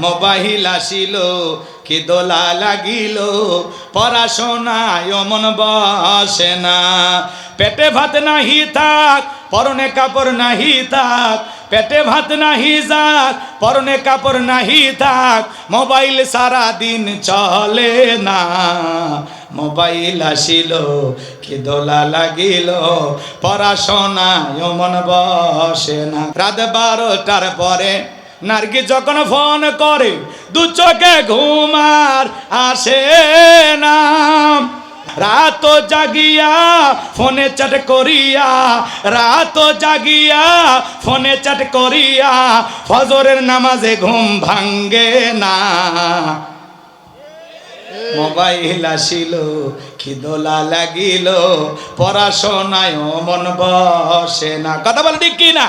Mobile আসিল কি দোলা লাগিল, পড়াশোনায় মন বসে না। পেটে ভাত নাহি থাক, পরনে কাপড় নাহি থাক, পেটে ভাত নাহি যাক, পরনে কাপড় নাহি থাক, মোবাইল সারা দিন চলে না। মোবাইল আসিল কি দোলা লাগিল, পড়াশোনায় মন বসে না। রাত 12টার পরে নার্গি যখন ফোন করে, দু চোখে ঘুম আর আসে না। রাত জাগিয়া ফোনে চ্যাট করিয়া, রাত জাগিয়া ফোনে চ্যাট করিয়া, ফজরের নামাজে ঘুম ভাঙ্গে না। মোবাইল আসিল কি দোলা লাগিল, পড়াশোনায় মন বসে না। কথা বলে ঠিক কি না?